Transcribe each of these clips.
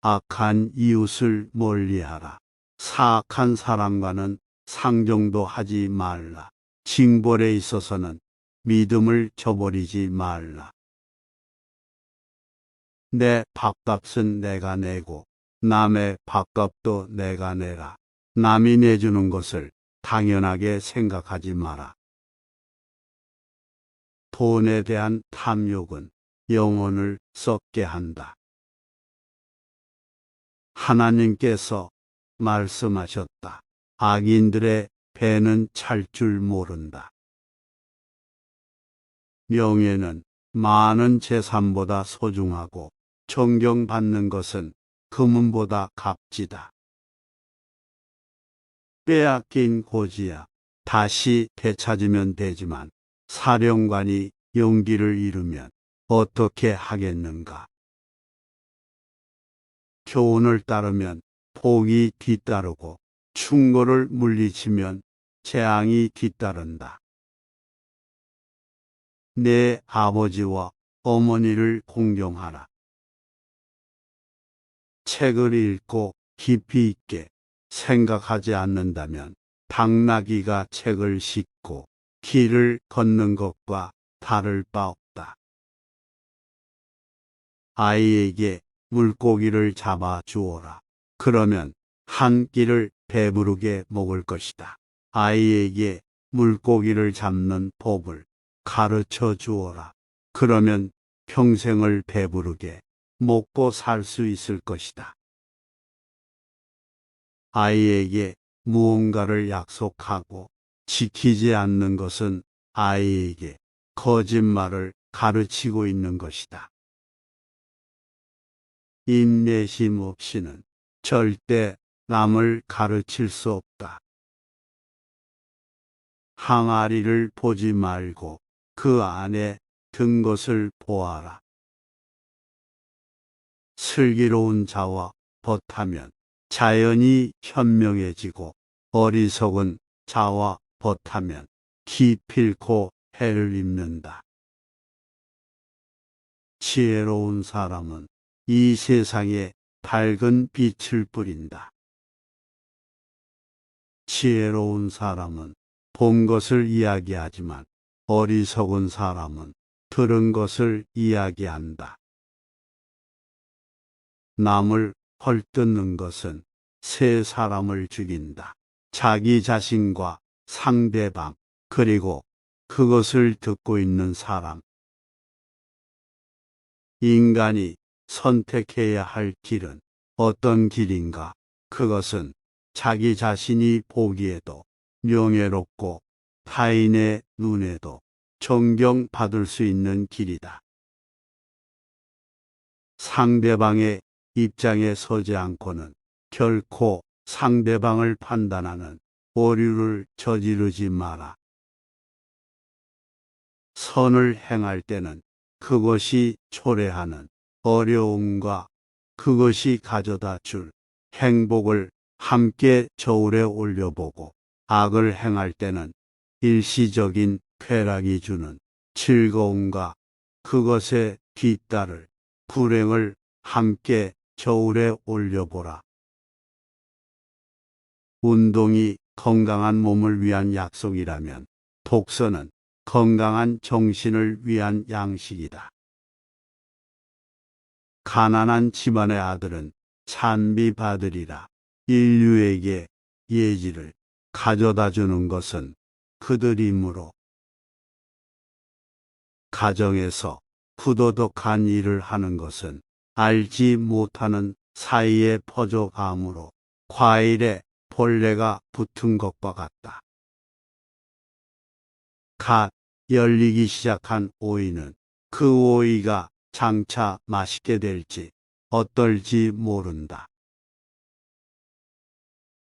악한 이웃을 멀리하라. 사악한 사람과는 상종도 하지 말라. 징벌에 있어서는 믿음을 저버리지 말라. 내 밥값은 내가 내고 남의 밥값도 내가 내라. 남이 내주는 것을 당연하게 생각하지 마라. 돈에 대한 탐욕은 영혼을 썩게 한다. 하나님께서 말씀하셨다. 악인들의 배는 찰 줄 모른다. 명예는 많은 재산보다 소중하고 존경받는 것은 금은보다 값지다. 빼앗긴 고지야 다시 되찾으면 되지만 사령관이 용기를 잃으면 어떻게 하겠는가. 교훈을 따르면 복이 뒤따르고 충고를 물리치면 재앙이 뒤따른다. 내 아버지와 어머니를 공경하라. 책을 읽고 깊이 있게 생각하지 않는다면 당나귀가 책을 싣고 길을 걷는 것과 다를 바 없다. 아이에게 물고기를 잡아 주어라. 그러면 한 끼를 배부르게 먹을 것이다. 아이에게 물고기를 잡는 법을 가르쳐 주어라. 그러면 평생을 배부르게 먹고 살 수 있을 것이다. 아이에게 무언가를 약속하고 지키지 않는 것은 아이에게 거짓말을 가르치고 있는 것이다. 인내심 없이는 절대 남을 가르칠 수 없다. 항아리를 보지 말고 그 안에 든 것을 보아라. 슬기로운 자와 벗하면 자연이 현명해지고 어리석은 자와 벗하면 기필코 해를 입는다. 지혜로운 사람은 이 세상에 밝은 빛을 뿌린다. 지혜로운 사람은 본 것을 이야기하지만 어리석은 사람은 들은 것을 이야기한다. 남을 헐뜯는 것은 세 사람을 죽인다. 자기 자신과 상대방, 그리고 그것을 듣고 있는 사람. 인간이 선택해야 할 길은 어떤 길인가? 그것은 자기 자신이 보기에도 명예롭고 타인의 눈에도 존경받을 수 있는 길이다. 상대방의 입장에 서지 않고는 결코 상대방을 판단하는 오류를 저지르지 마라. 선을 행할 때는 그것이 초래하는 어려움과 그것이 가져다 줄 행복을 함께 저울에 올려보고, 악을 행할 때는 일시적인 쾌락이 주는 즐거움과 그것에 뒤따를 불행을 함께 저울에 올려보라. 운동이 건강한 몸을 위한 약속이라면 독서는 건강한 정신을 위한 양식이다. 가난한 집안의 아들은 찬미받으리라. 인류에게 예지를 가져다 주는 것은 그들이므로 가정에서 부도덕한 일을 하는 것은 알지 못하는 사이에 퍼져감으로 과일에 벌레가 붙은 것과 같다. 갓 열리기 시작한 오이는 그 오이가 장차 맛있게 될지 어떨지 모른다.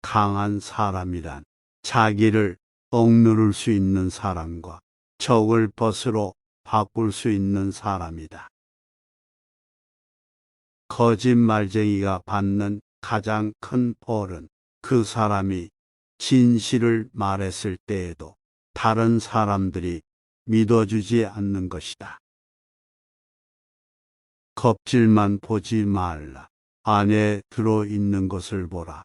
강한 사람이란 자기를 억누를 수 있는 사람과 적을 벗으로 바꿀 수 있는 사람이다. 거짓말쟁이가 받는 가장 큰 벌은 그 사람이 진실을 말했을 때에도 다른 사람들이 믿어주지 않는 것이다. 겁질만 보지 말라. 안에 들어 있는 것을 보라.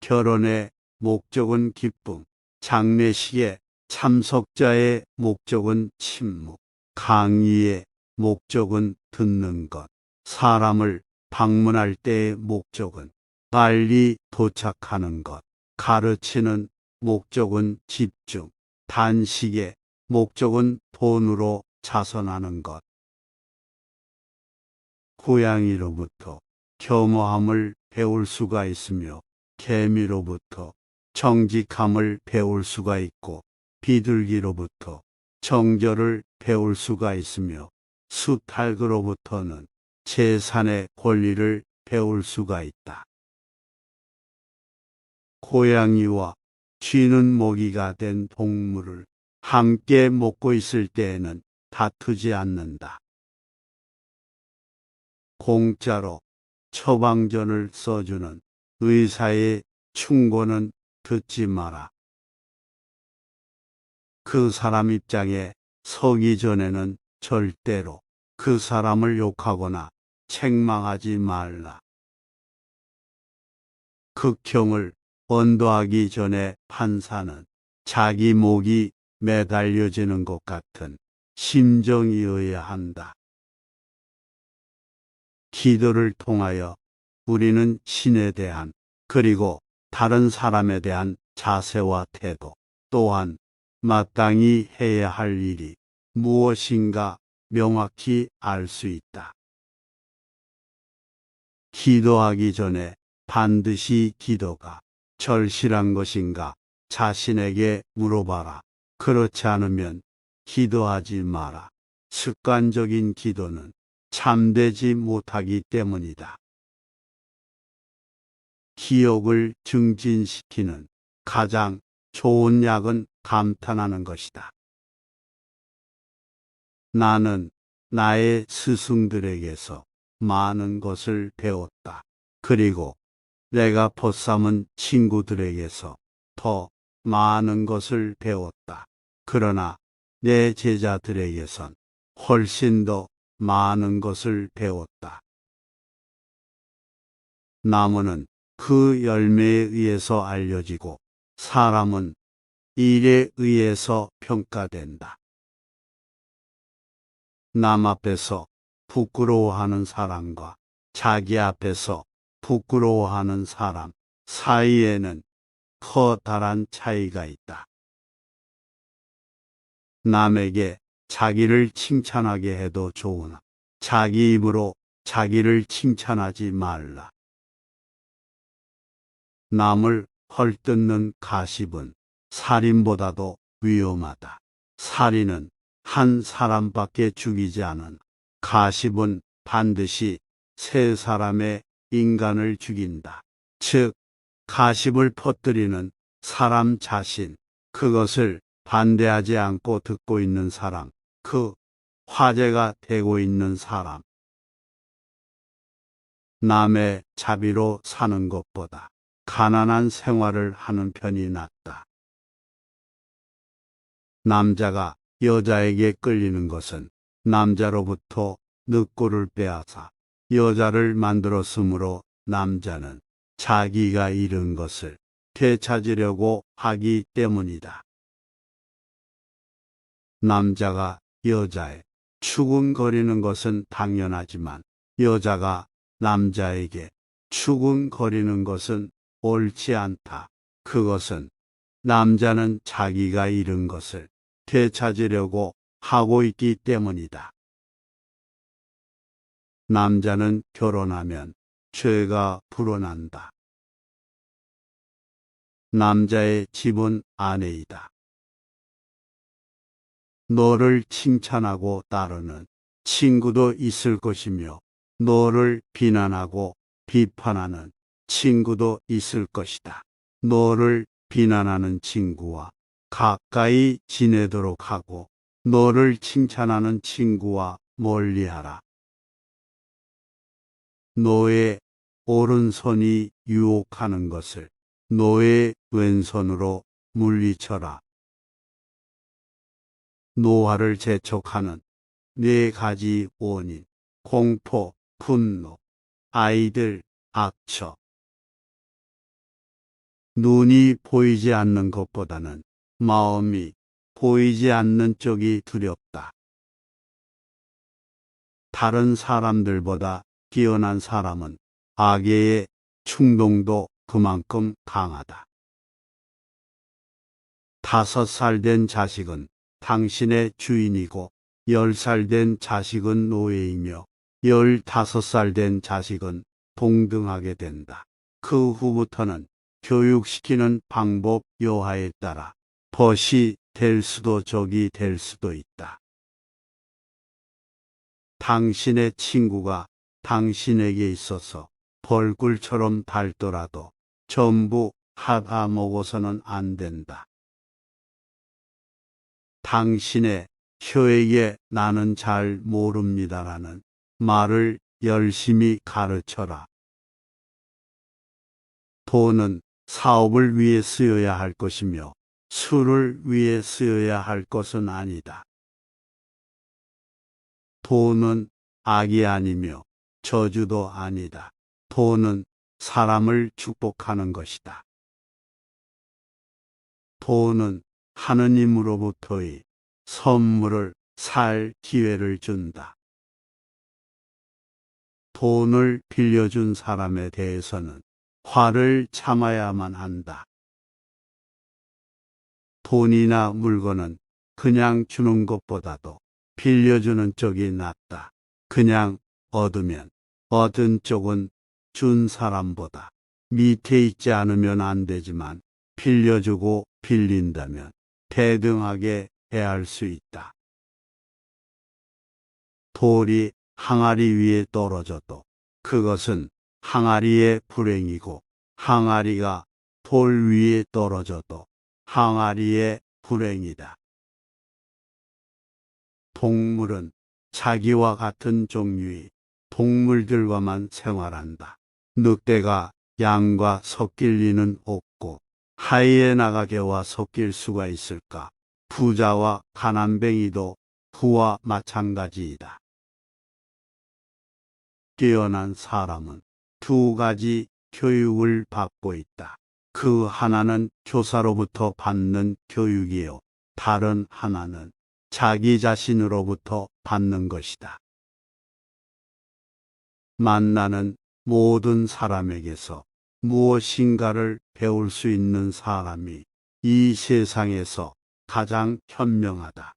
결혼의 목적은 기쁨, 장례식의 참석자의 목적은 침묵, 강의의 목적은 듣는 것, 사람을 방문할 때의 목적은 빨리 도착하는 것, 가르치는 목적은 집중, 단식의 목적은 돈으로 자선하는 것. 고양이로부터 겸허함을 배울 수가 있으며 개미로부터 정직함을 배울 수가 있고 비둘기로부터 정절을 배울 수가 있으며 수탉으로부터는 재산의 권리를 배울 수가 있다. 고양이와 쥐는 모기가 된 동물을 함께 먹고 있을 때에는 다투지 않는다. 공짜로 처방전을 써주는 의사의 충고는 듣지 마라. 그 사람 입장에 서기 전에는 절대로 그 사람을 욕하거나 책망하지 말라. 극형을 언도하기 전에 판사는 자기 목이 매달려지는 것 같은 심정이어야 한다. 기도를 통하여 우리는 신에 대한 그리고 다른 사람에 대한 자세와 태도 또한 마땅히 해야 할 일이 무엇인가 명확히 알 수 있다. 기도하기 전에 반드시 기도가 절실한 것인가 자신에게 물어봐라. 그렇지 않으면 기도하지 마라. 습관적인 기도는 참되지 못하기 때문이다. 기억을 증진시키는 가장 좋은 약은 감탄하는 것이다. 나는 나의 스승들에게서 많은 것을 배웠다. 그리고 내가 벗삼은 친구들에게서 더 많은 것을 배웠다. 그러나 내 제자들에게선 훨씬 더 많은 것을 배웠다. 나무는 그 열매에 의해서 알려지고 사람은 일에 의해서 평가된다. 남 앞에서 부끄러워하는 사람과 자기 앞에서 부끄러워하는 사람 사이에는 커다란 차이가 있다. 남에게 자기를 칭찬하게 해도 좋으나 자기 입으로 자기를 칭찬하지 말라. 남을 헐뜯는 가십은 살인보다도 위험하다. 살인은 한 사람밖에 죽이지 않은 가십은 반드시 세 사람의 인간을 죽인다. 즉, 가십을 퍼뜨리는 사람 자신, 그것을 반대하지 않고 듣고 있는 사람, 그 화제가 되고 있는 사람. 남의 자비로 사는 것보다 가난한 생활을 하는 편이 낫다. 남자가 여자에게 끌리는 것은 남자로부터 늑골을 빼앗아 여자를 만들었으므로 남자는 자기가 잃은 것을 되찾으려고 하기 때문이다. 남자가 여자의 추궁거리는 것은 당연하지만 여자가 남자에게 추궁거리는 것은 옳지 않다. 그것은 남자는 자기가 잃은 것을 되찾으려고 하고 있기 때문이다. 남자는 결혼하면 죄가 불어난다. 남자의 집은 아내이다. 너를 칭찬하고 따르는 친구도 있을 것이며 너를 비난하고 비판하는 친구도 있을 것이다. 너를 비난하는 친구와 가까이 지내도록 하고 너를 칭찬하는 친구와 멀리하라. 너의 오른손이 유혹하는 것을 너의 왼손으로 물리쳐라. 노화를 재촉하는 네 가지 원인, 공포, 분노, 아이들, 악처. 눈이 보이지 않는 것보다는 마음이 보이지 않는 쪽이 두렵다. 다른 사람들보다 뛰어난 사람은 악의 충동도 그만큼 강하다. 5살 된 자식은 당신의 주인이고 10살 된 자식은 노예이며 15살 된 자식은 동등하게 된다. 그 후부터는 교육시키는 방법 여하에 따라 벗이 될 수도 적이 될 수도 있다. 당신의 친구가 당신에게 있어서 벌꿀처럼 달더라도 전부 하다 먹어서는 안 된다. 당신의 혀에게 나는 잘 모릅니다라는 말을 열심히 가르쳐라. 돈은 사업을 위해 쓰여야 할 것이며 술을 위해 쓰여야 할 것은 아니다. 돈은 악이 아니며 저주도 아니다. 돈은 사람을 축복하는 것이다. 돈은 하느님으로부터의 선물을 살 기회를 준다. 돈을 빌려준 사람에 대해서는 화를 참아야만 한다. 돈이나 물건은 그냥 주는 것보다도 빌려주는 쪽이 낫다. 그냥 얻으면 얻은 쪽은 준 사람보다 밑에 있지 않으면 안 되지만 빌려주고 빌린다면 대등하게 대할 수 있다. 돌이 항아리 위에 떨어져도 그것은 항아리의 불행이고 항아리가 돌 위에 떨어져도 항아리의 불행이다. 동물은 자기와 같은 종류의 동물들과만 생활한다. 늑대가 양과 섞일 리는 없고 하이에나가 개와 섞일 수가 있을까? 부자와 가난뱅이도 그와 마찬가지이다. 뛰어난 사람은 2가지 교육을 받고 있다. 그 하나는 교사로부터 받는 교육이요. 다른 하나는 자기 자신으로부터 받는 것이다. 만나는 모든 사람에게서 무엇인가를 배울 수 있는 사람이 이 세상에서 가장 현명하다.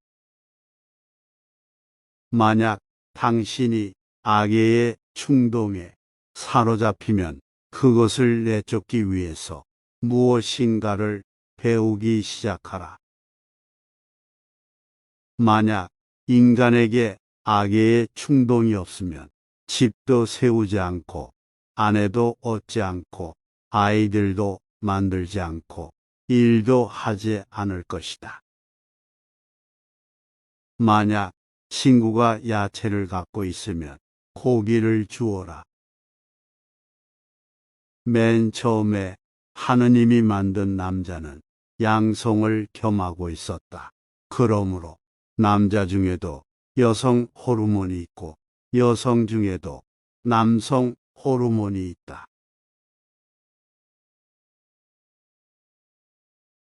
만약 당신이 악의 충동에 사로잡히면 그것을 내쫓기 위해서 무엇인가를 배우기 시작하라. 만약 인간에게 악의 충동이 없으면 집도 세우지 않고 아내도 얻지 않고 아이들도 만들지 않고 일도 하지 않을 것이다. 만약 친구가 야채를 갖고 있으면 고기를 주어라. 맨 처음에 하느님이 만든 남자는 양성을 겸하고 있었다. 그러므로 남자 중에도 여성 호르몬이 있고 여성 중에도 남성 호르몬이 있다.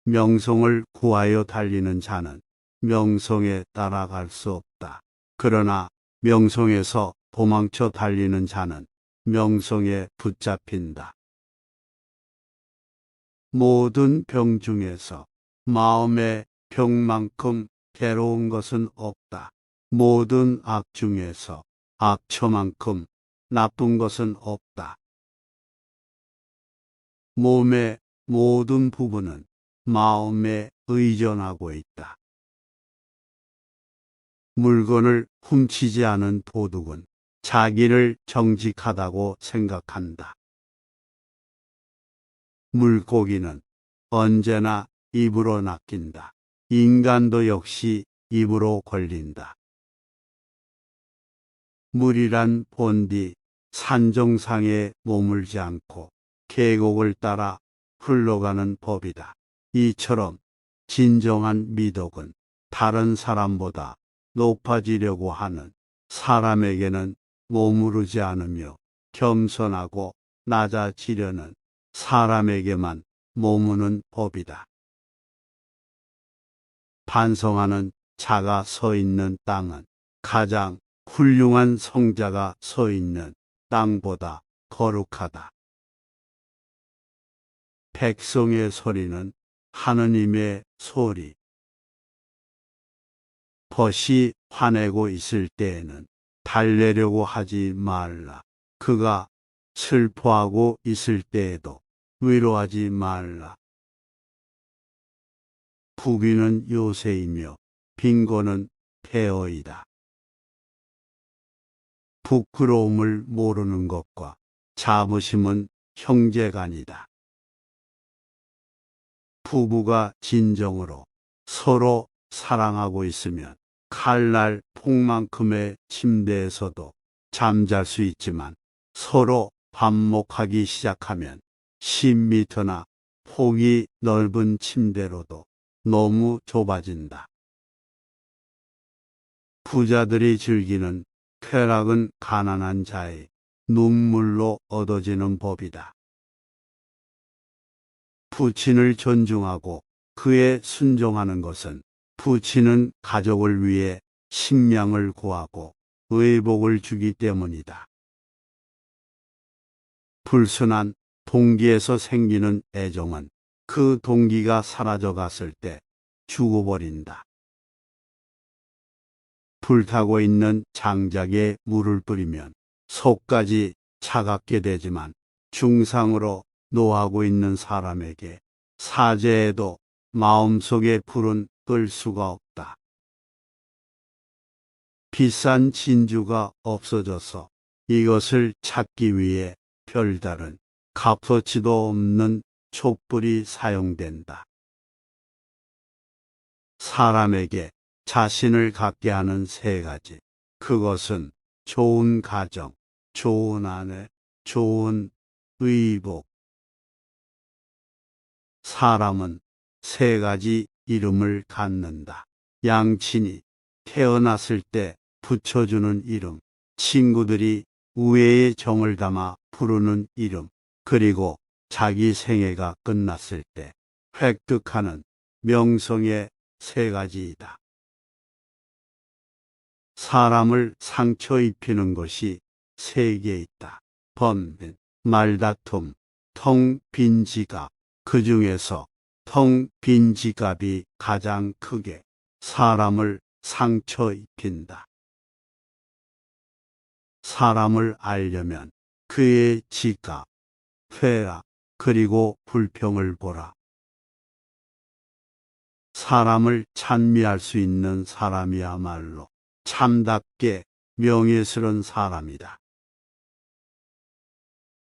명성을 구하여 달리는 자는 명성에 따라갈 수 없다. 그러나 명성에서 도망쳐 달리는 자는 명성에 붙잡힌다. 모든 병 중에서 마음의 병만큼 괴로운 것은 없다. 모든 악 중에서 악처만큼 나쁜 것은 없다. 몸의 모든 부분은 마음에 의존하고 있다. 물건을 훔치지 않은 도둑은 자기를 정직하다고 생각한다. 물고기는 언제나 입으로 낚인다. 인간도 역시 입으로 걸린다. 물이란 본디 산정상에 머물지 않고 계곡을 따라 흘러가는 법이다. 이처럼 진정한 미덕은 다른 사람보다 높아지려고 하는 사람에게는 머무르지 않으며 겸손하고 낮아지려는 사람에게만 머무는 법이다. 반성하는 자가 서 있는 땅은 가장 훌륭한 성자가 서 있는 땅보다 거룩하다. 백성의 소리는 하느님의 소리. 벗이 화내고 있을 때에는 달래려고 하지 말라. 그가 슬퍼하고 있을 때에도 위로하지 말라. 부귀는 요새이며 빈곤은 폐허이다. 부끄러움을 모르는 것과 자부심은 형제간이다. 부부가 진정으로 서로 사랑하고 있으면 칼날 폭만큼의 침대에서도 잠잘 수 있지만 서로 반목하기 시작하면 10m나 폭이 넓은 침대로도 너무 좁아진다. 부자들이 즐기는 쾌락은 가난한 자의 눈물로 얻어지는 법이다. 부친을 존중하고 그에 순종하는 것은 부친은 가족을 위해 식량을 구하고 의복을 주기 때문이다. 불순한 동기에서 생기는 애정은 그 동기가 사라져 갔을 때 죽어버린다. 불타고 있는 장작에 물을 뿌리면 속까지 차갑게 되지만 중상으로 노하고 있는 사람에게 사죄해도 마음속에 불은 끌 수가 없다. 비싼 진주가 없어져서 이것을 찾기 위해 별다른 값어치도 없는 촛불이 사용된다. 사람에게 자신을 갖게 하는 세 가지. 그것은 좋은 가정, 좋은 아내, 좋은 의복. 사람은 세 가지 이름을 갖는다. 양친이 태어났을 때 붙여주는 이름, 친구들이 우애의 정을 담아 부르는 이름, 그리고 자기 생애가 끝났을 때 획득하는 명성의 세 가지이다. 사람을 상처 입히는 것이 세 개 있다. 번빈, 말다툼, 텅 빈 지갑. 그 중에서 텅 빈 지갑이 가장 크게 사람을 상처 입힌다. 사람을 알려면 그의 지갑, 쾌락, 그리고 불평을 보라. 사람을 찬미할 수 있는 사람이야말로 참답게 명예스러운 사람이다.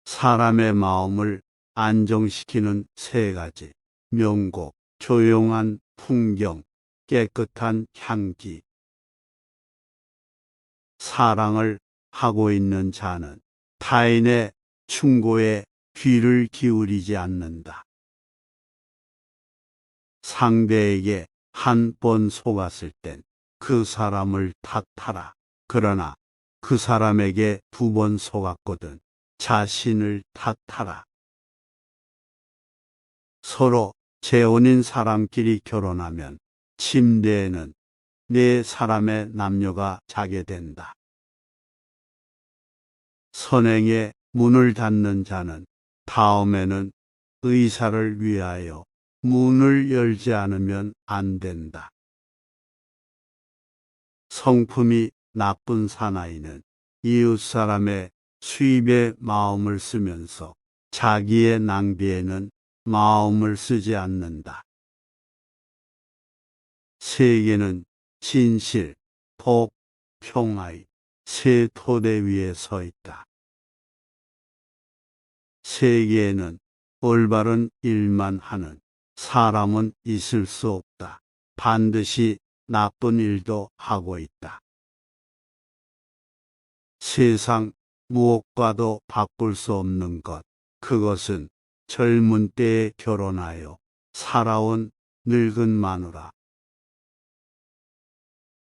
사람의 마음을 안정시키는 세 가지. 명곡, 조용한 풍경, 깨끗한 향기. 사랑을 하고 있는 자는 타인의 충고에 귀를 기울이지 않는다. 상대에게 한 번 속았을 땐 그 사람을 탓하라. 그러나 그 사람에게 2번 속았거든 자신을 탓하라. 서로 재혼인 사람끼리 결혼하면 침대에는 4사람의 남녀가 자게 된다. 선행에 문을 닫는 자는 다음에는 의사를 위하여 문을 열지 않으면 안 된다. 성품이 나쁜 사나이는 이웃 사람의 수입에 마음을 쓰면서 자기의 낭비에는 마음을 쓰지 않는다. 세계는 진실, 복, 평화의 세 토대 위에 서 있다. 세계에는 올바른 일만 하는 사람은 있을 수 없다. 반드시 나쁜 일도 하고 있다. 세상 무엇과도 바꿀 수 없는 것, 그것은 젊은 때에 결혼하여 살아온 늙은 마누라.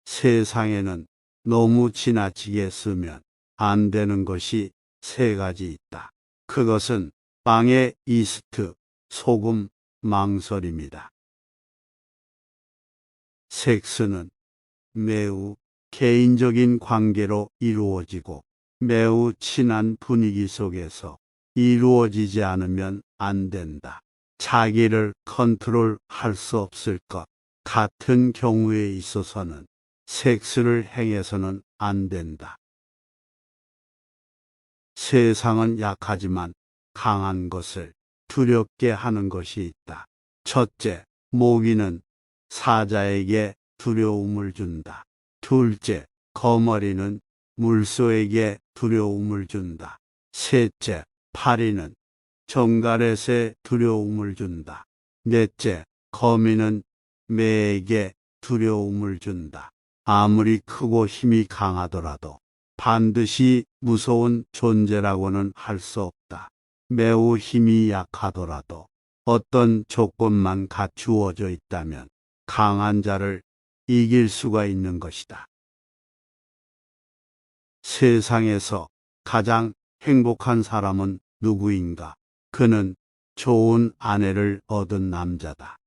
세상에는 너무 지나치게 쓰면 안 되는 것이 세 가지 있다. 그것은 빵에 이스트, 소금, 망설입니다. 섹스는 매우 개인적인 관계로 이루어지고 매우 친한 분위기 속에서 이루어지지 않으면 안 된다. 자기를 컨트롤할 수 없을 것 같은 경우에 있어서는 섹스를 행해서는 안 된다. 세상은 약하지만 강한 것을 두렵게 하는 것이 있다. 첫째, 모기는 사자에게 두려움을 준다. 둘째, 거머리는 물소에게 두려움을 준다. 셋째, 파리는 정갈렛에 두려움을 준다. 넷째, 거미는 매에게 두려움을 준다. 아무리 크고 힘이 강하더라도 반드시 무서운 존재라고는 할 수 없다. 매우 힘이 약하더라도 어떤 조건만 갖추어져 있다면 강한 자를 이길 수가 있는 것이다. 세상에서 가장 행복한 사람은 누구인가? 그는 좋은 아내를 얻은 남자다.